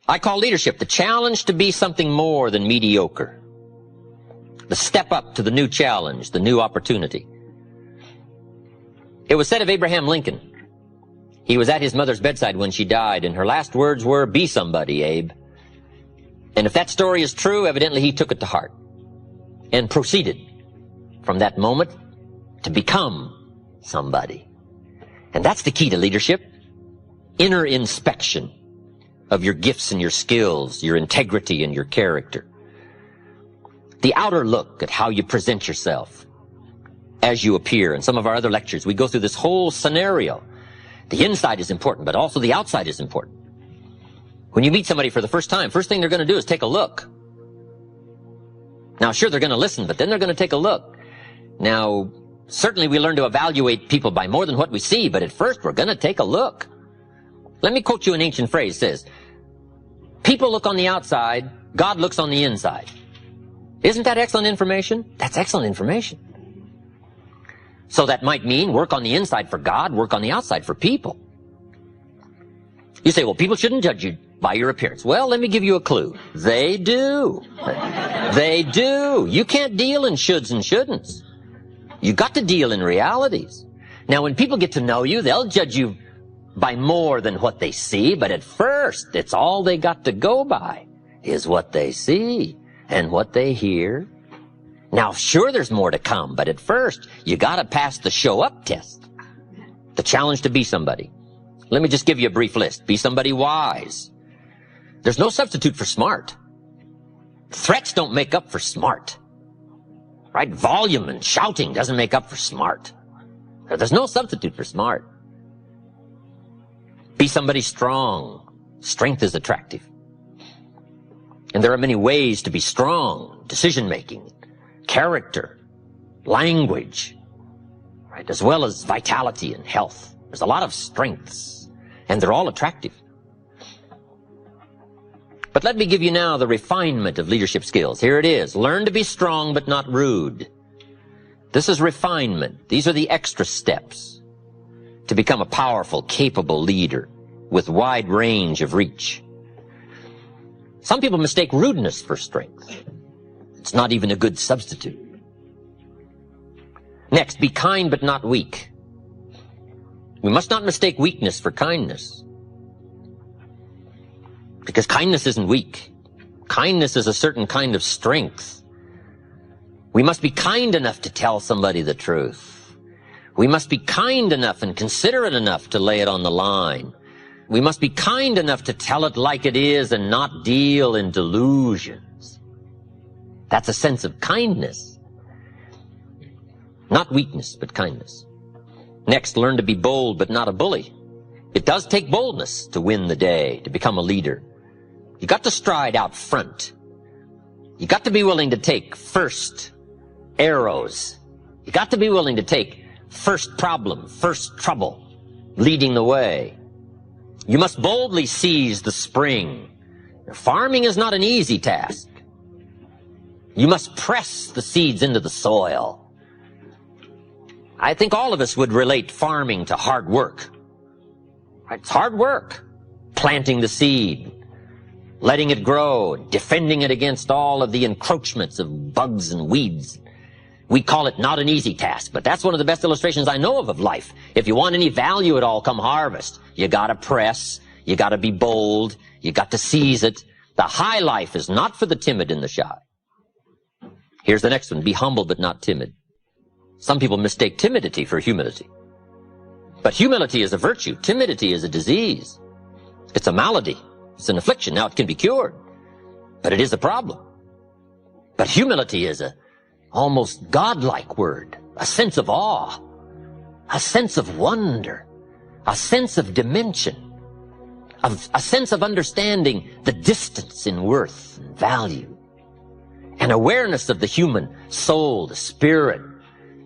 I call leadership the challenge to be something more than mediocre. The step up to the new challenge, the new opportunity. It was said of Abraham Lincoln, he was at his mother's bedside when she died, and her last words were, "Be somebody, Abe." And if that story is true, evidently he took it to heart and proceeded from that moment to become somebody. And that's the key to leadership. Inner inspection of your gifts and your skills, your integrity and your character. The outer look at how you present yourself as you appear. In some of our other lectures, we go through this whole scenario. The inside is important, but also the outside is important. When you meet somebody for the first time, first thing they're going to do is take a look. Now, sure, they're going to listen, but then they're going to take a look. Now, certainly we learn to evaluate people by more than what we see, but at first we're going to take a look. Let me quote you an ancient phrase. It says, people look on the outside, God looks on the inside. Isn't that excellent information? That's excellent information. So that might mean work on the inside for God, work on the outside for people. You say, well, people shouldn't judge you by your appearance. Well, let me give you a clue. They do. They do. You can't deal in shoulds and shouldn'ts. You got to deal in realities. Now, when people get to know you, they'll judge you by more than what they see, but at first, it's all they got to go by is what they see and what they hear. Now, sure, there's more to come, but at first, you got to pass the show up test, the challenge to be somebody. Let me just give you a brief list. Be somebody wise. There's no substitute for smart. Threats don't make up for smart. Right? Volume and shouting doesn't make up for smart. There's no substitute for smart. Be somebody strong. Strength is attractive. And there are many ways to be strong. Decision-making, character, language, right? As well as vitality and health. There's a lot of strengths, and they're all attractive. But let me give you now the refinement of leadership skills. Here it is. Learn to be strong but not rude. This is refinement. These are the extra steps to become a powerful, capable leader with wide range of reach. Some people mistake rudeness for strength. It's not even a good substitute. Next, be kind but not weak. We must not mistake weakness for kindness. Because kindness isn't weak. Kindness is a certain kind of strength. We must be kind enough to tell somebody the truth. We must be kind enough and considerate enough to lay it on the line. We must be kind enough to tell it like it is and not deal in delusions. That's a sense of kindness. Not weakness, but kindness. Next, learn to be bold but not a bully. It does take boldness to win the day, to become a leader. You got to stride out front. You got to be willing to take first arrows. You got to be willing to take first problem, first trouble, leading the way. You must boldly seize the spring. Farming is not an easy task. You must press the seeds into the soil. I think all of us would relate farming to hard work. It's hard work. Planting the seed, letting it grow, defending it against all of the encroachments of bugs and weeds. We call it not an easy task, but that's one of the best illustrations I know of life. If you want any value at all come harvest, you gotta press, you gotta be bold, you got to seize it. The high life is not for the timid and the shy. Here's the next one. Be humble but not timid. Some people mistake timidity for humility. But humility is a virtue. Timidity is a disease. It's a malady. It's an affliction. Now, it can be cured, but it is a problem. But humility is a almost godlike word, a sense of awe, a sense of wonder, a sense of dimension, a sense of understanding the distance in worth and value, an awareness of the human soul, the spirit,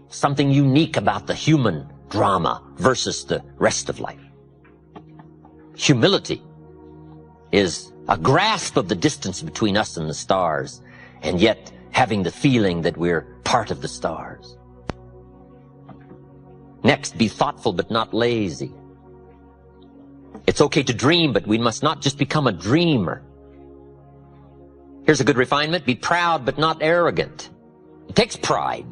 something unique about the human drama versus the rest of life. Humility is a grasp of the distance between us and the stars, and yet having the feeling that we're part of the stars. Next, be thoughtful but not lazy. It's okay to dream, but we must not just become a dreamer. Here's a good refinement. Be proud but not arrogant. It takes pride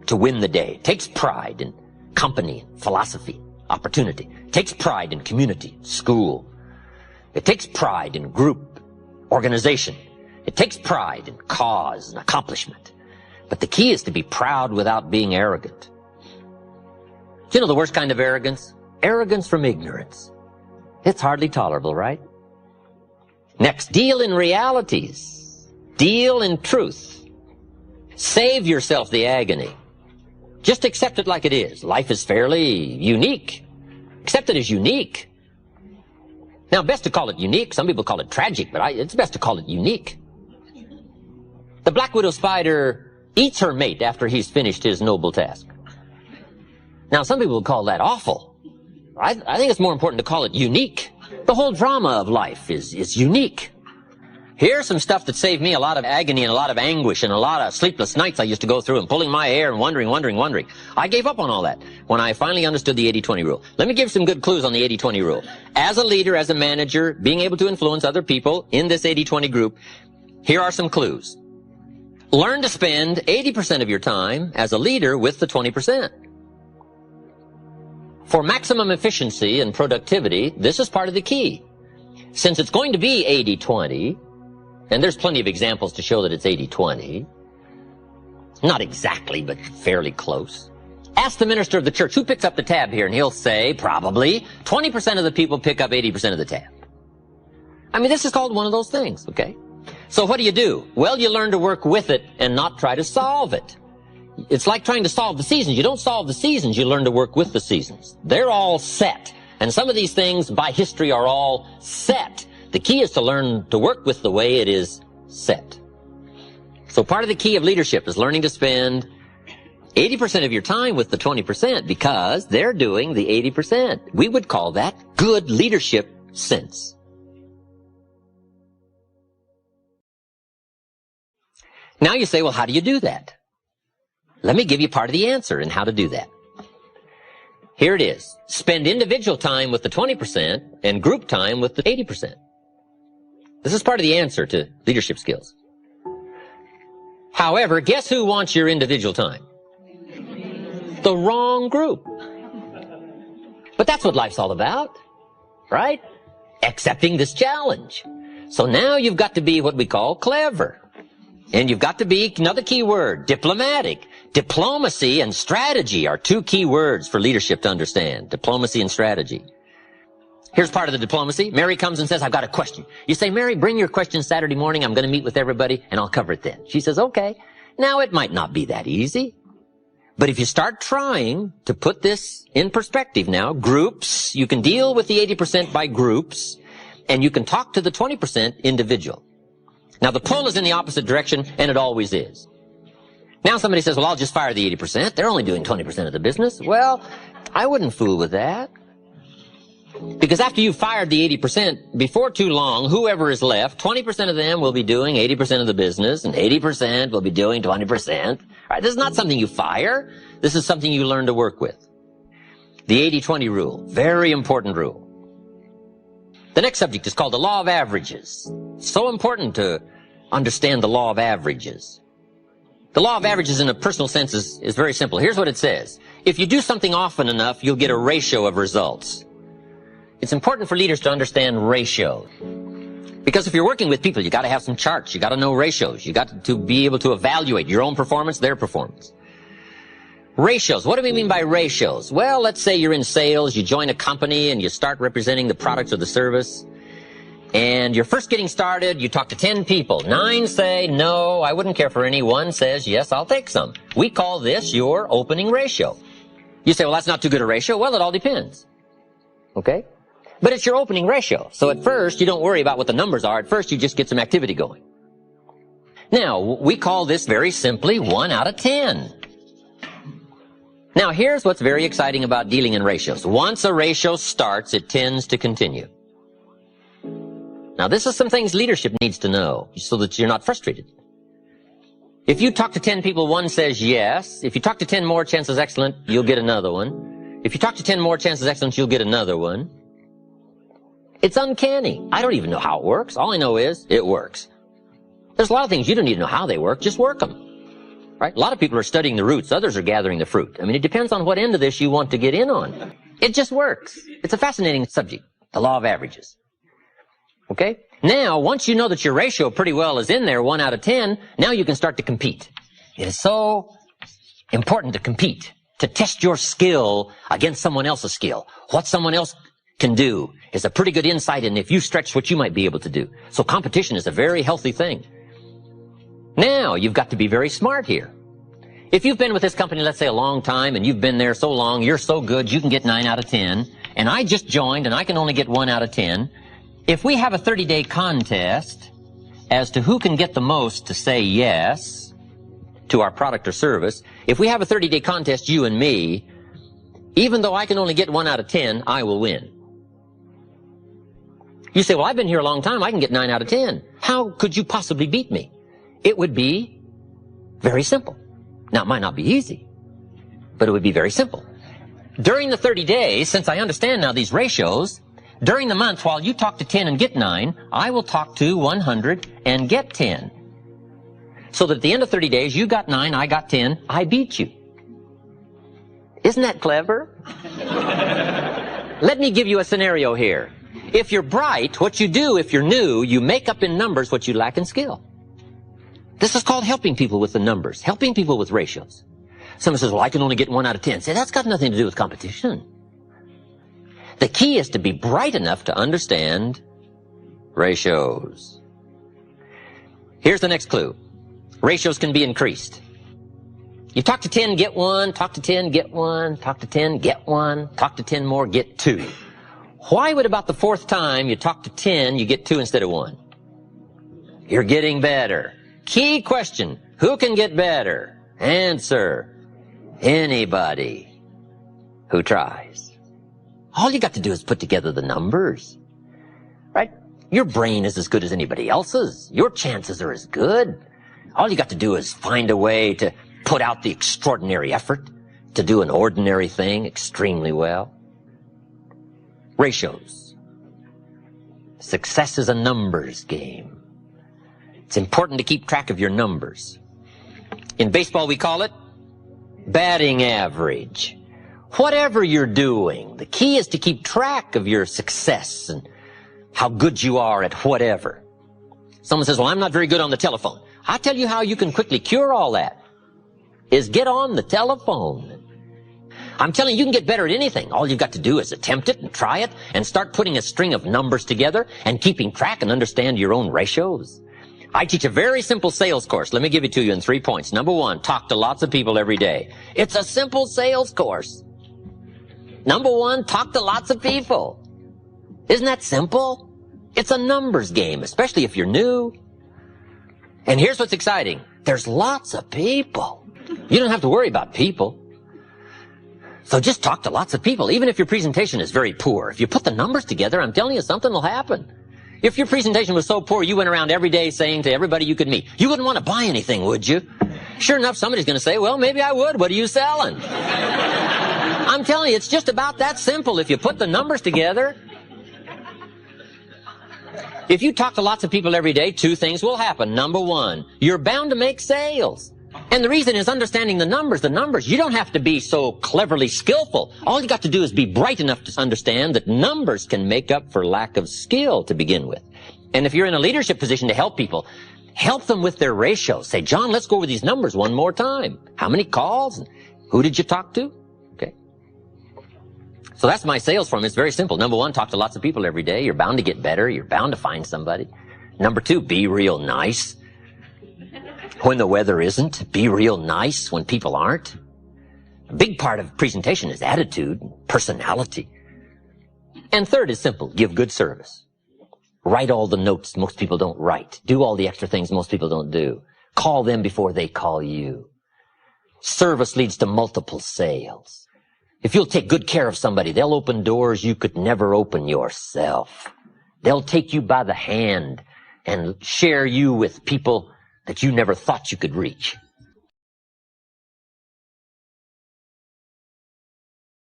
to win the day. It takes pride in company, philosophy, opportunity. It takes pride in community, school. It takes pride in group, organization. It takes pride in cause and accomplishment. But the key is to be proud without being arrogant. Do you know the worst kind of arrogance? Arrogance from ignorance. It's hardly tolerable, right? Next, deal in realities. Deal in truth. Save yourself the agony. Just accept it like it is. Life is fairly unique. Accept it as unique. Now, best to call it unique. Some people call it tragic, but it's best to call it unique. The black widow spider eats her mate after he's finished his noble task. Now, some people would call that awful. I think it's more important to call it unique. The whole drama of life is unique. Here's some stuff that saved me a lot of agony and a lot of anguish and a lot of sleepless nights I used to go through and pulling my hair and wondering. I gave up on all that when I finally understood the 80-20 rule. Let me give some good clues on the 80-20 rule. As a leader, as a manager, being able to influence other people in this 80-20 group, here are some clues. Learn to spend 80% of your time as a leader with the 20%. For maximum efficiency and productivity, this is part of the key. Since it's going to be 80-20, and there's plenty of examples to show that it's 80-20, not exactly, but fairly close. Ask the minister of the church, who picks up the tab here? And he'll say, probably, 20% of the people pick up 80% of the tab. I mean, this is called one of those things, okay? So what do? Well, you learn to work with it and not try to solve it. It's like trying to solve the seasons. You don't solve the seasons, you learn to work with the seasons. They're all set. And some of these things by history are all set. The key is to learn to work with the way it is set. So part of the key of leadership is learning to spend 80% of your time with the 20% because they're doing the 80%. We would call that good leadership sense. Now you say, well, how do you do that? Let me give you part of the answer in how to do that. Here it is. Spend individual time with the 20% and group time with the 80%. This is part of the answer to leadership skills. However, guess who wants your individual time? The wrong group. But that's what life's all about, right? Accepting this challenge. So now you've got to be what we call clever. And you've got to be, another key word, diplomatic. Diplomacy and strategy are two key words for leadership to understand. Diplomacy and strategy. Here's part of the diplomacy. Mary comes and says, I've got a question. You say, Mary, bring your question Saturday morning. I'm going to meet with everybody and I'll cover it then. She says, okay. Now it might not be that easy. But if you start trying to put this in perspective now, groups, you can deal with the 80% by groups and you can talk to the 20% individual. Now the pull is in the opposite direction and it always is. Now somebody says, well, I'll just fire the 80%. They're only doing 20% of the business. Well, I wouldn't fool with that. Because after you've fired the 80%, before too long, whoever is left, 20% of them will be doing 80% of the business, and 80% will be doing 20%. All right, this is not something you fire. This is something you learn to work with. The 80-20 rule, very important rule. The next subject is called the law of averages. So important to understand the law of averages. The law of averages in a personal sense is very simple. Here's what it says. If you do something often enough, you'll get a ratio of results. It's important for leaders to understand ratios. Because if you're working with people, you got to have some charts. You got to know ratios. You got to be able to evaluate your own performance, their performance. Ratios. What do we mean by ratios? Well, let's say you're in sales, you join a company and you start representing the product or the service. And you're first getting started, you talk to 10 people. 9 say, no, I wouldn't care for any. 1 says, yes, I'll take some. We call this your opening ratio. You say, well, that's not too good a ratio. Well, it all depends. Okay? But it's your opening ratio. So at first, you don't worry about what the numbers are. At first, you just get some activity going. Now, we call this very simply 1 out of 10. Now, here's what's very exciting about dealing in ratios. Once a ratio starts, it tends to continue. Now, this is some things leadership needs to know so that you're not frustrated. If you talk to 10 people, 1 says yes. If you talk to 10 more, chances excellent, you'll get another one. If you talk to 10 more, chances excellent, you'll get another one. It's uncanny. I don't even know how it works. All I know is it works. There's a lot of things you don't need to know how they work. Just work them. Right? A lot of people are studying the roots. Others are gathering the fruit. I mean, it depends on what end of this you want to get in on. It just works. It's a fascinating subject, the law of averages. Okay? Now, once you know that your ratio pretty well is in there, 1 out of 10, now you can start to compete. It is so important to compete, to test your skill against someone else's skill. What someone else can do is a pretty good insight in if you stretch what you might be able to do. So competition is a very healthy thing. Now, you've got to be very smart here. If you've been with this company, let's say a long time, and you've been there so long, you're so good, you can get 9 out of 10, and I just joined and I can only get 1 out of 10, if we have a 30-day contest as to who can get the most to say yes to our product or service, if we have a 30-day contest, you and me, even though I can only get 1 out of 10, I will win. You say, well, I've been here a long time, I can get 9 out of 10. How could you possibly beat me? It would be very simple. Now, it might not be easy, but it would be very simple. During the 30 days, since I understand now these ratios, during the month, while you talk to 10 and get 9, I will talk to 100 and get 10. So that at the end of 30 days, you got 9, I got 10, I beat you. Isn't that clever? Let me give you a scenario here. If you're bright, what you do if you're new, you make up in numbers what you lack in skill. This is called helping people with the numbers, helping people with ratios. Someone says, well, I can only get 1 out of 10. Say, that's got nothing to do with competition. The key is to be bright enough to understand ratios. Here's the next clue. Ratios can be increased. You talk to 10, get 1, talk to 10, get 1, talk to 10, get 1, talk to 10 more, get 2. Why would about the 4th time you talk to 10, you get 2 instead of 1? You're getting better. Key question, who can get better? Answer, anybody who tries. All you got to do is put together the numbers, right? Your brain is as good as anybody else's. Your chances are as good. All you got to do is find a way to put out the extraordinary effort to do an ordinary thing extremely well. Ratios. Success is a numbers game. It's important to keep track of your numbers. In baseball, we call it batting average. Whatever you're doing, the key is to keep track of your success and how good you are at whatever. Someone says, well, I'm not very good on the telephone. I'll tell you how you can quickly cure all that, is get on the telephone. I'm telling you, you can get better at anything. All you've got to do is attempt it and try it and start putting a string of numbers together and keeping track and understand your own ratios. I teach a very simple sales course. Let me give it to you in 3 points. Number 1, talk to lots of people every day. It's a simple sales course. Number 1, talk to lots of people. Isn't that simple? It's a numbers game, especially if you're new. And here's what's exciting. There's lots of people. You don't have to worry about people. So just talk to lots of people, even if your presentation is very poor. If you put the numbers together, I'm telling you, something will happen. If your presentation was so poor you went around every day saying to everybody you could meet, you wouldn't want to buy anything, would you? Sure enough, somebody's going to say, well, maybe I would. What are you selling? I'm telling you, it's just about that simple. If you put the numbers together, if you talk to lots of people every day, 2 things will happen. Number 1, you're bound to make sales. And the reason is understanding the numbers. The numbers, you don't have to be so cleverly skillful. All you got to do is be bright enough to understand that numbers can make up for lack of skill to begin with. And if you're in a leadership position to help people, help them with their ratios. Say, John, let's go over these numbers one more time. How many calls? Who did you talk to? Okay. So that's my sales form. It's very simple. Number 1, talk to lots of people every day. You're bound to get better. You're bound to find somebody. Number 2, be real nice. When the weather isn't, be real nice when people aren't. A big part of presentation is attitude, personality. And third is simple, give good service. Write all the notes most people don't write. Do all the extra things most people don't do. Call them before they call you. Service leads to multiple sales. If you'll take good care of somebody, they'll open doors you could never open yourself. They'll take you by the hand and share you with people that you never thought you could reach.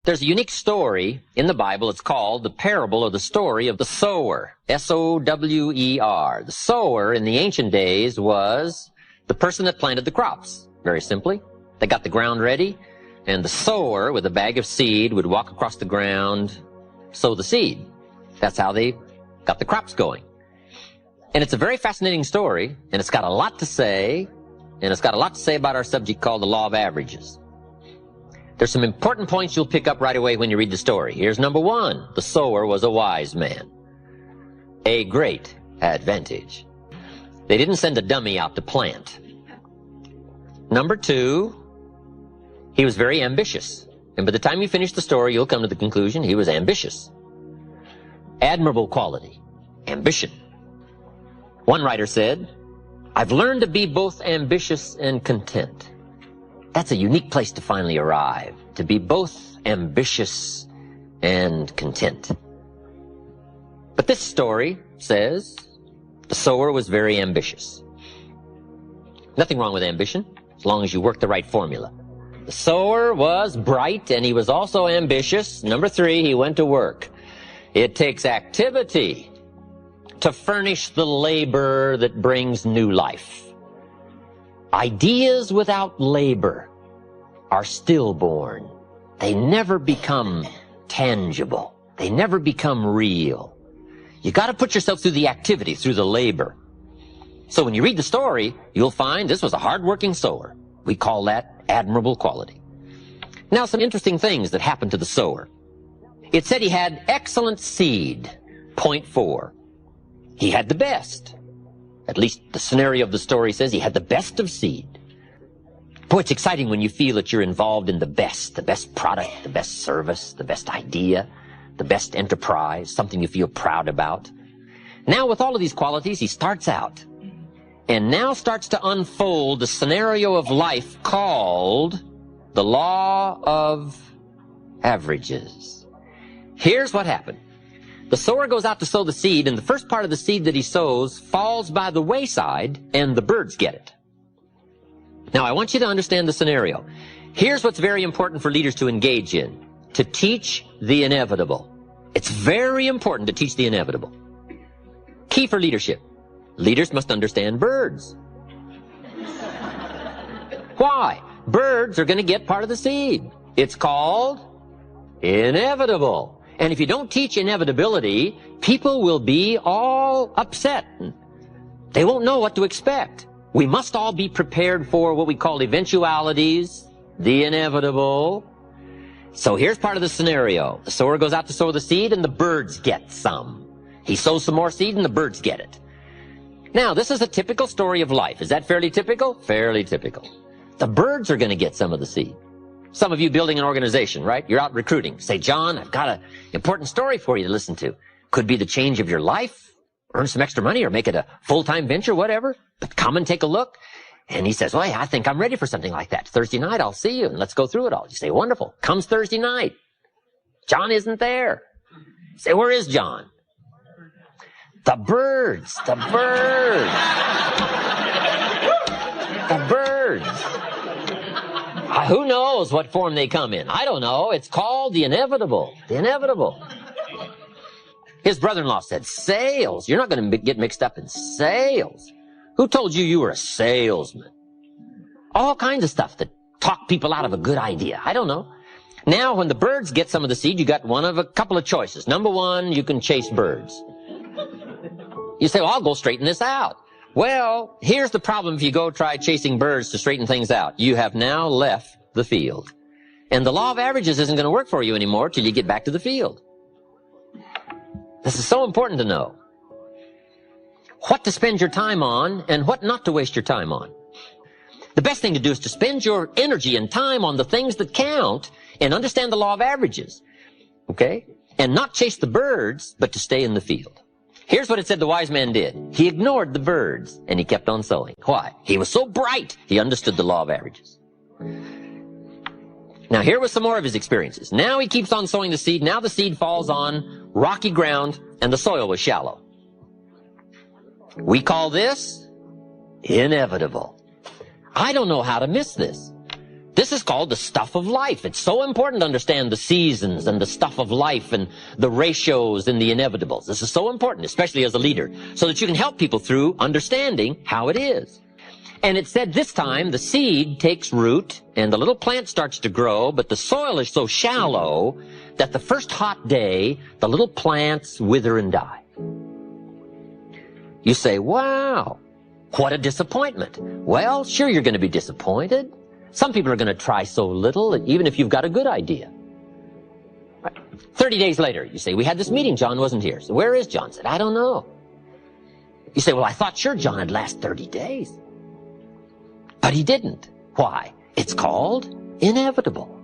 There's a unique story in the Bible. It's called the parable or the story of the sower. S-O-W-E-R. The sower in the ancient days was the person that planted the crops. Very simply. They got the ground ready, and the sower with a bag of seed would walk across the ground, sow the seed. That's how they got the crops going. And it's a very fascinating story, and it's got a lot to say, and it's got a lot to say about our subject called the law of averages. There's some important points you'll pick up right away when you read the story. Here's number one. The sower was a wise man. A great advantage. They didn't send a dummy out to plant. Number two, he was very ambitious. And by the time you finish the story, you'll come to the conclusion he was ambitious. Admirable quality. Ambition. One writer said, I've learned to be both ambitious and content. That's a unique place to finally arrive, to be both ambitious and content. But this story says the sower was very ambitious. Nothing wrong with ambition, as long as you work the right formula. The sower was bright, and he was also ambitious. Number three, he went to work. It takes activity to furnish the labor that brings new life. Ideas without labor are stillborn. They never become tangible. They never become real. You got to put yourself through the activity, through the labor. So when you read the story, you'll find this was a hard-working sower. We call that admirable quality. Now, some interesting things that happened to the sower. It said he had excellent seed. Point 4. He had the best. At least the scenario of the story says he had the best of seed. Boy, it's exciting when you feel that you're involved in the best product, the best service, the best idea, the best enterprise, something you feel proud about. Now, with all of these qualities, he starts out and now starts to unfold the scenario of life called the law of averages. Here's what happened. The sower goes out to sow the seed, and the first part of the seed that he sows falls by the wayside, and the birds get it. Now, I want you to understand the scenario. Here's what's very important for leaders to engage in: to teach the inevitable. It's very important to teach the inevitable. Key for leadership. Leaders must understand birds. Why? Birds are going to get part of the seed. It's called inevitable. And if you don't teach inevitability, people will be all upset. They won't know what to expect. We must all be prepared for what we call eventualities, the inevitable. So here's part of the scenario. The sower goes out to sow the seed, and the birds get some. He sows some more seed, and the birds get it. Now, this is a typical story of life. Is that fairly typical? Fairly typical. The birds are going to get some of the seed. Some of you building an organization, right? You're out recruiting. Say, John, I've got an important story for you to listen to. Could be the change of your life, earn some extra money, or make it a full-time venture, whatever. But come and take a look. And he says, well, I think I'm ready for something like that. Thursday night, I'll see you, and let's go through it all. You say, wonderful. Comes Thursday night. John isn't there. You say, where is John? The birds. The birds. The birds. Who knows what form they come in? I don't know. It's called the inevitable. The inevitable. His brother-in-law said, sales? You're not going to get mixed up in sales. Who told you you were a salesman? All kinds of stuff that talk people out of a good idea. I don't know. Now, when the birds get some of the seed, you got one of a couple of choices. Number one, you can chase birds. You say, well, I'll go straighten this out. Well, here's the problem if you go try chasing birds to straighten things out. You have now left the field. And the law of averages isn't going to work for you anymore till you get back to the field. This is so important to know. What to spend your time on and what not to waste your time on. The best thing to do is to spend your energy and time on the things that count and understand the law of averages. Okay? And not chase the birds, but to stay in the field. Here's what it said the wise man did. He ignored the birds, and he kept on sowing. Why? He was so bright, he understood the law of averages. Now, here was some more of his experiences. Now he keeps on sowing the seed. Now the seed falls on rocky ground, and the soil was shallow. We call this inevitable. I don't know how to miss this. This is called the stuff of life. It's so important to understand the seasons and the stuff of life and the ratios and the inevitables. This is so important, especially as a leader, so that you can help people through understanding how it is. And it said this time the seed takes root and the little plant starts to grow, but the soil is so shallow that the first hot day, the little plants wither and die. You say, wow, what a disappointment. Well, sure, you're going to be disappointed. Some people are going to try so little, even if you've got a good idea. Right. 30 days later, you say, we had this meeting, John wasn't here. So where is John? I said, I don't know. You say, well, I thought sure John had last 30 days. But he didn't. Why? It's called inevitable.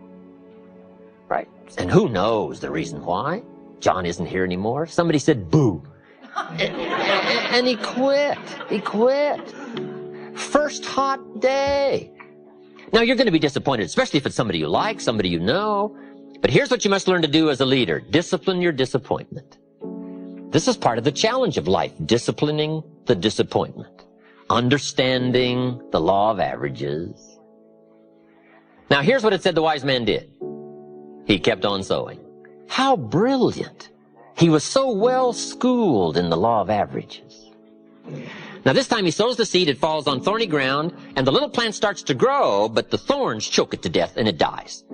Right? And who knows the reason why? John isn't here anymore. Somebody said, boo. And he quit. He quit. First hot day. Now, you're going to be disappointed, especially if it's somebody you like, somebody you know. But here's what you must learn to do as a leader. Discipline your disappointment. This is part of the challenge of life, disciplining the disappointment. Understanding the law of averages. Now, here's what it said the wise man did. He kept on sowing. How brilliant. He was so well schooled in the law of averages. Now this time he sows the seed, it falls on thorny ground, and the little plant starts to grow, but the thorns choke it to death and it dies.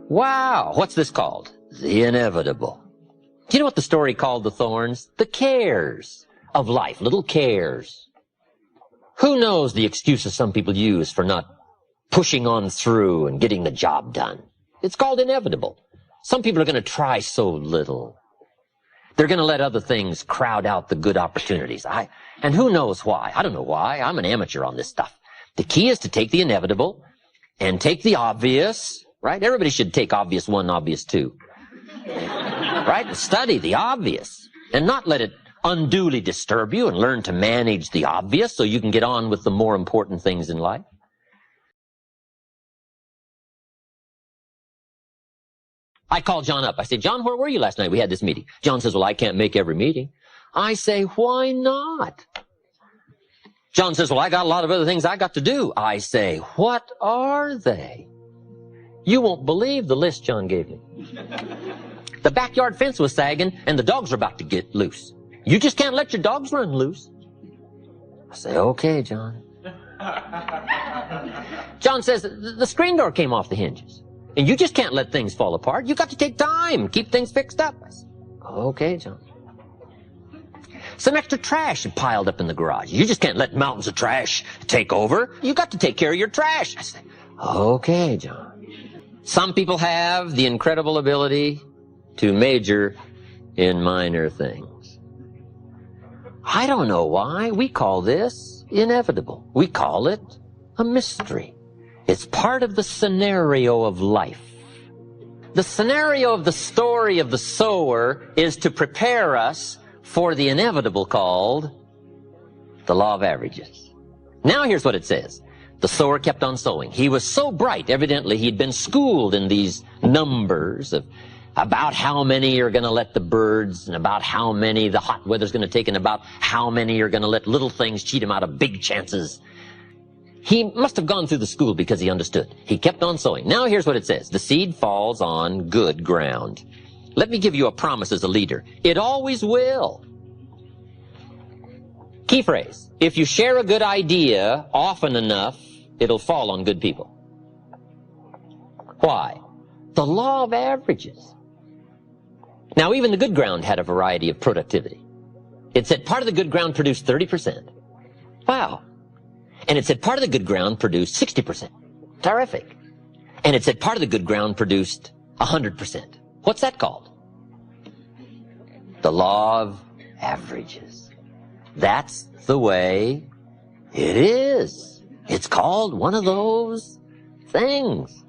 Wow, what's this called? The inevitable. Do you know what the story called the thorns? The cares of life, little cares. Who knows the excuses some people use for not pushing on through and getting the job done? It's called inevitable. Some people are going to try so little. They're going to let other things crowd out the good opportunities. And who knows why? I don't know why. I'm an amateur on this stuff. The key is to take the inevitable and take the obvious, right? Everybody should take obvious 1, obvious 2. Right? And study the obvious and not let it unduly disturb you, and learn to manage the obvious so you can get on with the more important things in life. I called John up. I said, John, where were you last night? We had this meeting. John says, well, I can't make every meeting. I say, why not? John says, well, I got a lot of other things I got to do. I say, what are they? You won't believe the list John gave me. The backyard fence was sagging and the dogs are about to get loose. You just can't let your dogs run loose. I say, okay, John. John says, the screen door came off the hinges. And you just can't let things fall apart. You got to take time, keep things fixed up. I said, okay, John. Some extra trash had piled up in the garage. You just can't let mountains of trash take over. You got to take care of your trash. I said, okay, John. Some people have the incredible ability to major in minor things. I don't know why. We call this inevitable. We call it a mystery. It's part of the scenario of life. The scenario of the story of the sower is to prepare us for the inevitable called the law of averages. Now here's what it says. The sower kept on sowing. He was so bright, evidently he'd been schooled in these numbers of about how many are going to let the birds, and about how many the hot weather's going to take, and about how many are going to let little things cheat him out of big chances. He must have gone through the school because he understood. He kept on sowing. Now here's what it says. The seed falls on good ground. Let me give you a promise as a leader. It always will. Key phrase. If you share a good idea often enough, it'll fall on good people. Why? The law of averages. Now even the good ground had a variety of productivity. It said part of the good ground produced 30%. Wow. And it said part of the good ground produced 60%. Terrific. And it said part of the good ground produced 100%. What's that called? The law of averages. That's the way it is. It's called one of those things.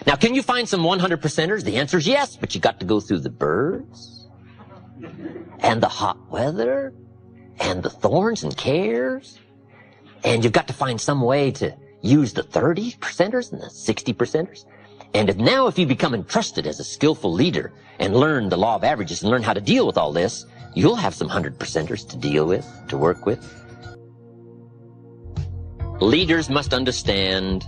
Now, can you find some 100%ers? The answer is yes, but you got to go through the birds and the hot weather and the thorns and cares. And you've got to find some way to use the 30%ers and the 60%ers. And if you become entrusted as a skillful leader and learn the law of averages and learn how to deal with all this, you'll have some 100%ers to deal with, to work with. Leaders must understand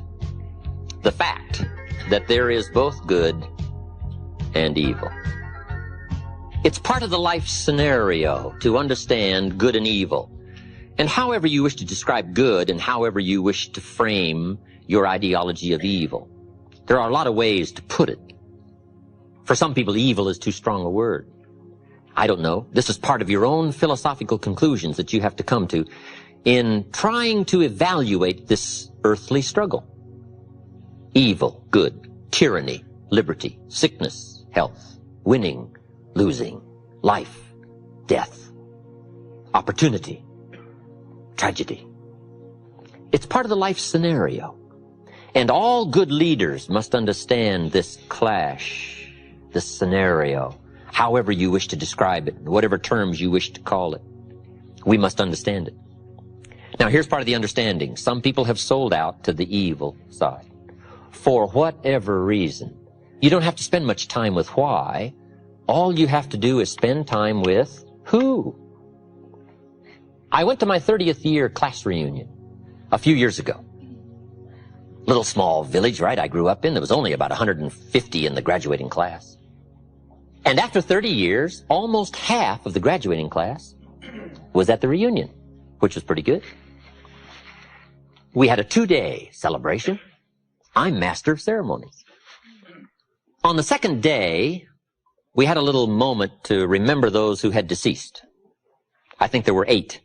the fact that there is both good and evil. It's part of the life scenario to understand good and evil. And however you wish to describe good and however you wish to frame your ideology of evil, there are a lot of ways to put it. For some people, evil is too strong a word. I don't know. This is part of your own philosophical conclusions that you have to come to in trying to evaluate this earthly struggle. Evil, good, tyranny, liberty, sickness, health, winning, losing, life, death, opportunity, tragedy. It's part of the life scenario. And all good leaders must understand this clash, this scenario, however you wish to describe it, whatever terms you wish to call it. We must understand it. Now, here's part of the understanding. Some people have sold out to the evil side. For whatever reason. You don't have to spend much time with why. All you have to do is spend time with who. I went to my 30th year class reunion a few years ago. Little small village, right, I grew up in. There was only about 150 in the graduating class. And after 30 years, almost half of the graduating class was at the reunion, which was pretty good. We had a 2-day celebration. I'm master of ceremonies. On the second day, we had a little moment to remember those who had deceased. I think there were 8.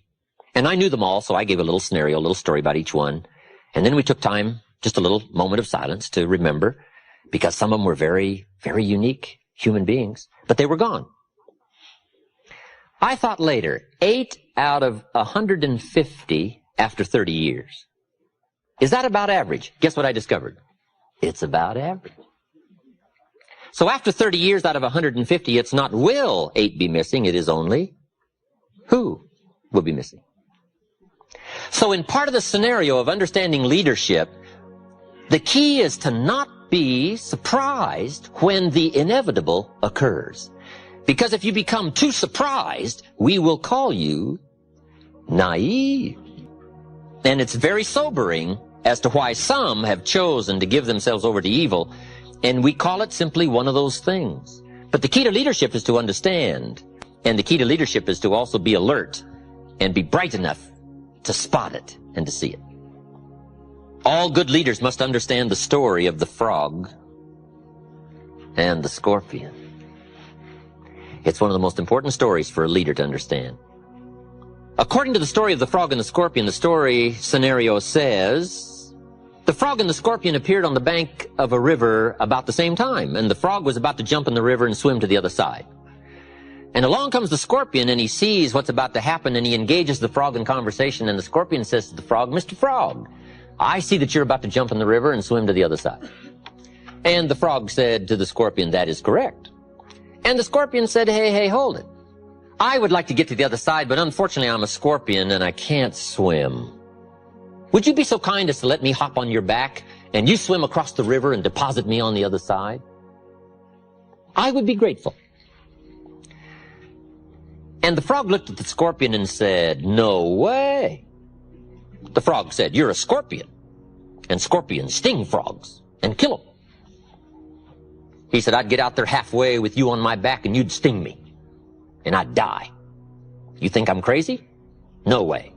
And I knew them all, so I gave a little scenario, a little story about each one. And then we took time, just a little moment of silence to remember, because some of them were very, very unique human beings, but they were gone. I thought later, 8 out of 150 after 30 years. Is that about average? Guess what I discovered? It's about average. So after 30 years out of 150, it's not will 8 be missing, it is only who will be missing. So in part of the scenario of understanding leadership, the key is to not be surprised when the inevitable occurs. Because if you become too surprised, we will call you naive. And it's very sobering as to why some have chosen to give themselves over to evil, and we call it simply one of those things. But the key to leadership is to understand, and the key to leadership is to also be alert and be bright enough to spot it and to see it. All good leaders must understand the story of the frog and the scorpion. It's one of the most important stories for a leader to understand. According to the story of the frog and the scorpion, the story scenario says, the frog and the scorpion appeared on the bank of a river about the same time, and the frog was about to jump in the river and swim to the other side. And along comes the scorpion, and he sees what's about to happen, and he engages the frog in conversation, and the scorpion says to the frog, Mr. Frog, I see that you're about to jump in the river and swim to the other side. And the frog said to the scorpion, that is correct. And the scorpion said, hey, hold it. I would like to get to the other side, but unfortunately I'm a scorpion and I can't swim. Would you be so kind as to let me hop on your back and you swim across the river and deposit me on the other side? I would be grateful. And the frog looked at the scorpion and said, no way. The frog said, you're a scorpion, and scorpions sting frogs and kill them. He said, I'd get out there halfway with you on my back and you'd sting me, and I'd die. You think I'm crazy? No way.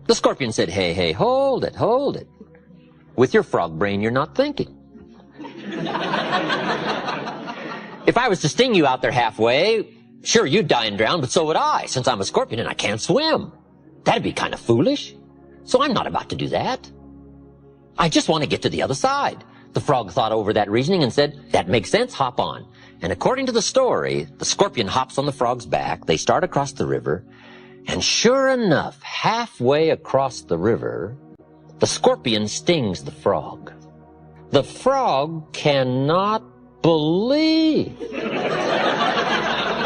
The scorpion said, hey, hold it. With your frog brain, you're not thinking. If I was to sting you out there halfway, sure, you'd die and drown, but so would I, since I'm a scorpion and I can't swim. That'd be kind of foolish. So I'm not about to do that. I just want to get to the other side. The frog thought over that reasoning and said, that makes sense, hop on. And according to the story, the scorpion hops on the frog's back, they start across the river, and sure enough, halfway across the river, the scorpion stings the frog. The frog cannot believe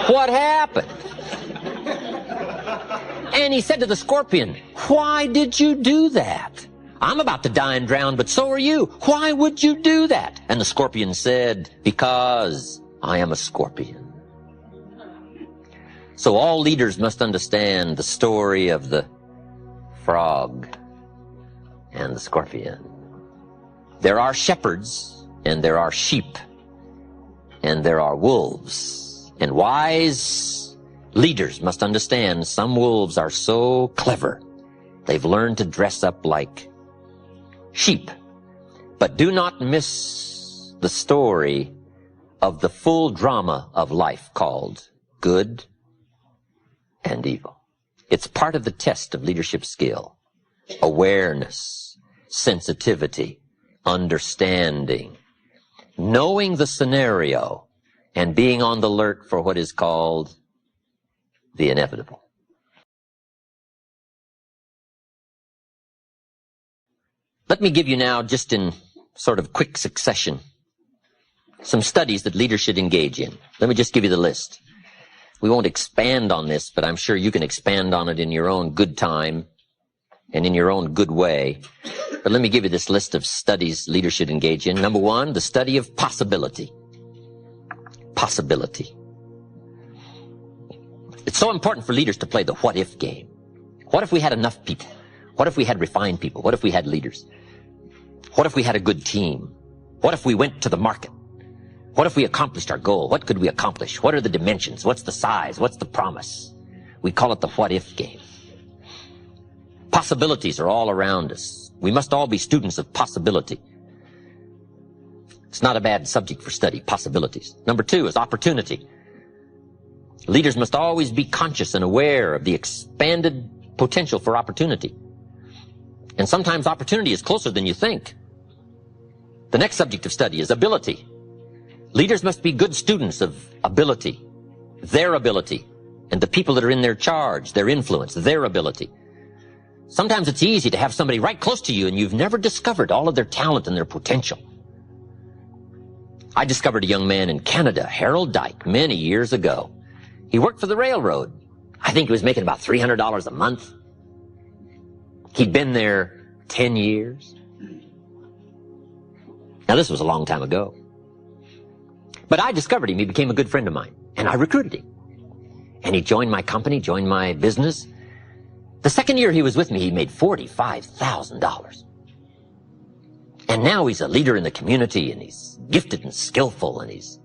what happened. And he said to the scorpion, why did you do that? I'm about to die and drown, but so are you. Why would you do that? And the scorpion said, because I am a scorpion. So all leaders must understand the story of the frog and the scorpion. There are shepherds, and there are sheep, and there are wolves. And wise leaders must understand some wolves are so clever, they've learned to dress up like sheep. But do not miss the story of the full drama of life called good and evil. It's part of the test of leadership skill. Awareness, sensitivity, understanding, knowing the scenario, and being on the alert for what is called the inevitable. Let me give you now, just in sort of quick succession, some studies that leaders should engage in. Let me just give you the list. We won't expand on this, but I'm sure you can expand on it in your own good time and in your own good way. But let me give you this list of studies leaders should engage in. Number one, the study of possibility. Possibility. It's so important for leaders to play the what-if game. What if we had enough people? What if we had refined people? What if we had leaders? What if we had a good team? What if we went to the market? What if we accomplished our goal? What could we accomplish? What are the dimensions? What's the size? What's the promise? We call it the what-if game. Possibilities are all around us. We must all be students of possibility. It's not a bad subject for study, possibilities. Number two is opportunity. Leaders must always be conscious and aware of the expanded potential for opportunity. And sometimes opportunity is closer than you think. The next subject of study is ability. Leaders must be good students of ability, their ability, and the people that are in their charge, their influence, their ability. Sometimes it's easy to have somebody right close to you and you've never discovered all of their talent and their potential. I discovered a young man in Canada, Harold Dyke, many years ago. He worked for the railroad. I think he was making about $300 a month. He'd been there 10 years. Now, this was a long time ago. But I discovered him. He became a good friend of mine. And I recruited him. And he joined my company, joined my business. The second year he was with me, he made $45,000. And now he's a leader in the community, and he's gifted and skillful, and he's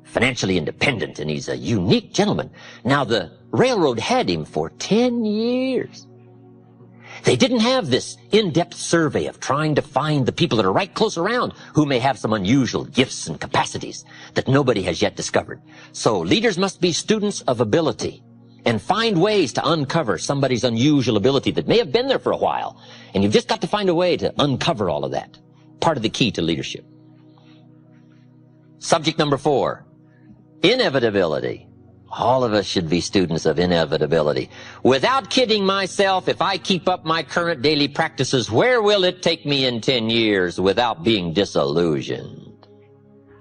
financially independent, and he's a unique gentleman. Now, the railroad had him for 10 years. They didn't have this in-depth survey of trying to find the people that are right close around who may have some unusual gifts and capacities that nobody has yet discovered. So leaders must be students of ability and find ways to uncover somebody's unusual ability that may have been there for a while. And you've just got to find a way to uncover all of that. Part of the key to leadership. Subject number 4, inevitability. All of us should be students of inevitability. Without kidding myself, if I keep up my current daily practices, where will it take me in 10 years without being disillusioned?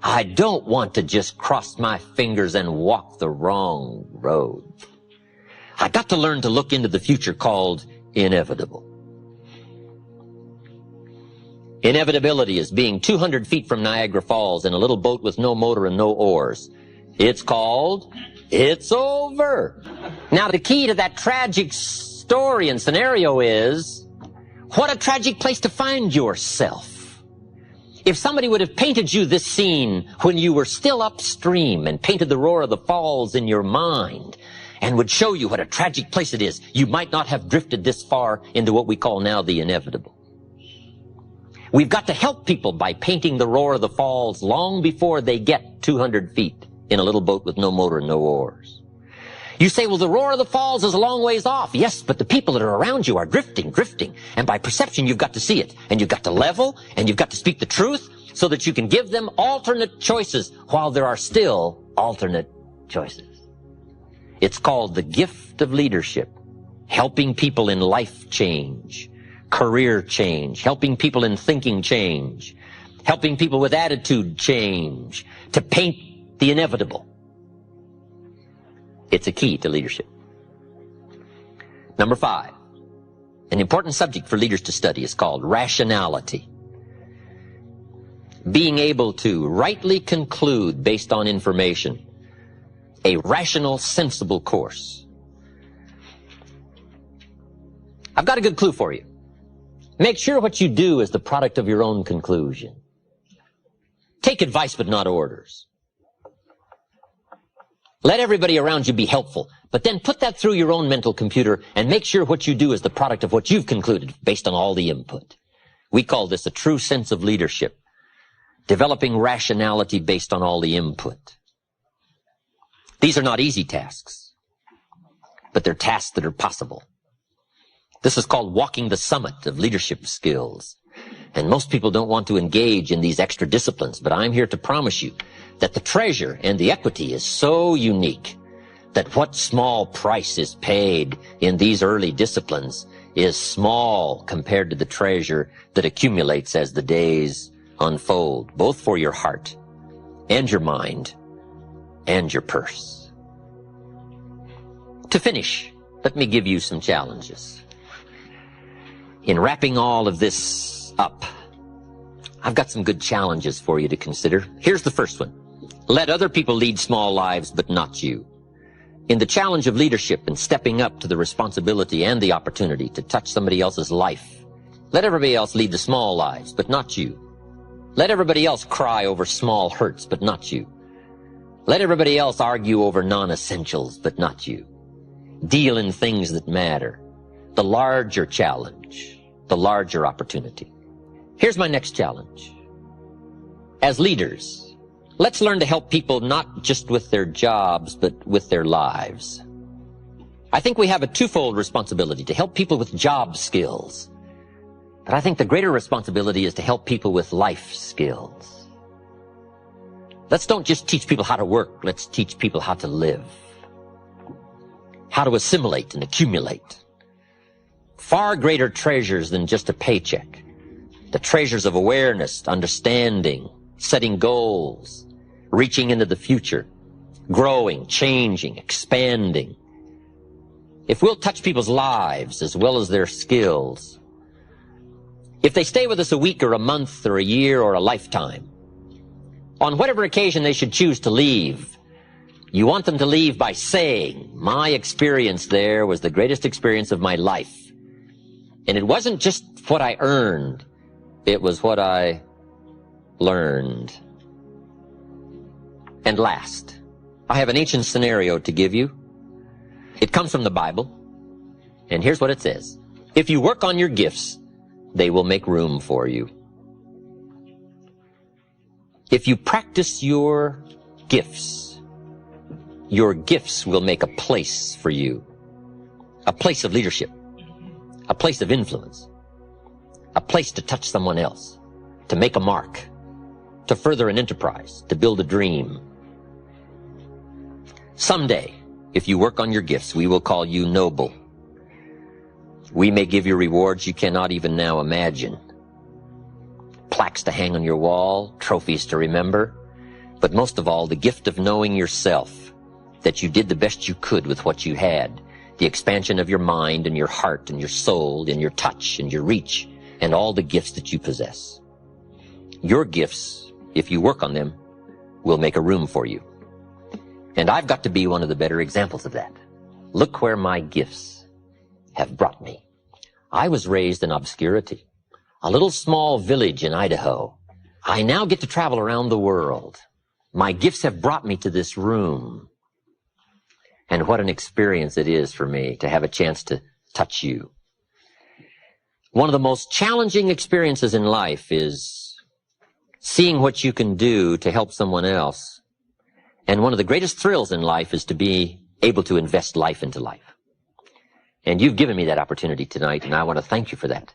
I don't want to just cross my fingers and walk the wrong road. I got to learn to look into the future called inevitable. Inevitability is being 200 feet from Niagara Falls in a little boat with no motor and no oars. It's called It's Over. Now, the key to that tragic story and scenario is, what a tragic place to find yourself. If somebody would have painted you this scene when you were still upstream and painted the roar of the falls in your mind and would show you what a tragic place it is, you might not have drifted this far into what we call now the inevitable. We've got to help people by painting the roar of the falls long before they get 200 feet in a little boat with no motor and no oars. You say, well, the roar of the falls is a long ways off. Yes, but the people that are around you are drifting. And by perception, you've got to see it. And you've got to level, and you've got to speak the truth so that you can give them alternate choices while there are still alternate choices. It's called the gift of leadership, helping people in life change, career change, helping people in thinking change, helping people with attitude change, to paint the inevitable. It's a key to leadership. Number 5, an important subject for leaders to study is called rationality. Being able to rightly conclude based on information. A rational, sensible course. I've got a good clue for you. Make sure what you do is the product of your own conclusion. Take advice but not orders. Let everybody around you be helpful, but then put that through your own mental computer and make sure what you do is the product of what you've concluded based on all the input. We call this a true sense of leadership, developing rationality based on all the input. These are not easy tasks, but they're tasks that are possible. This is called walking the summit of leadership skills. And most people don't want to engage in these extra disciplines, but I'm here to promise you that the treasure and the equity is so unique that what small price is paid in these early disciplines is small compared to the treasure that accumulates as the days unfold, both for your heart and your mind and your purse. To finish, let me give you some challenges. In wrapping all of this up, I've got some good challenges for you to consider. Here's the first one. Let other people lead small lives, but not you. In the challenge of leadership and stepping up to the responsibility and the opportunity to touch somebody else's life, let everybody else lead the small lives, but not you. Let everybody else cry over small hurts, but not you. Let everybody else argue over non-essentials, but not you. Deal in things that matter. The larger challenge, the larger opportunity. Here's my next challenge. As leaders, let's learn to help people not just with their jobs, but with their lives. I think we have a twofold responsibility to help people with job skills. But I think the greater responsibility is to help people with life skills. Let's don't just teach people how to work. Let's teach people how to live. How to assimilate and accumulate. Far greater treasures than just a paycheck. The treasures of awareness, understanding, setting goals, reaching into the future, growing, changing, expanding. If we'll touch people's lives as well as their skills, if they stay with us a week or a month or a year or a lifetime, on whatever occasion they should choose to leave, you want them to leave by saying, my experience there was the greatest experience of my life. And it wasn't just what I earned, it was what I learned. And last, I have an ancient scenario to give you. It comes from the Bible, and here's what it says. If you work on your gifts, they will make room for you. If you practice your gifts will make a place for you. A place of leadership. A place of influence. A place to touch someone else. To make a mark. To further an enterprise. To build a dream. Someday, if you work on your gifts, we will call you noble. We may give you rewards you cannot even now imagine. Plaques to hang on your wall, trophies to remember, but most of all, the gift of knowing yourself, that you did the best you could with what you had, the expansion of your mind and your heart and your soul and your touch and your reach and all the gifts that you possess. Your gifts, if you work on them, will make a room for you. And I've got to be one of the better examples of that. Look where my gifts have brought me. I was raised in obscurity, a little small village in Idaho. I now get to travel around the world. My gifts have brought me to this room. And what an experience it is for me to have a chance to touch you. One of the most challenging experiences in life is seeing what you can do to help someone else. And one of the greatest thrills in life is to be able to invest life into life. And you've given me that opportunity tonight, and I want to thank you for that.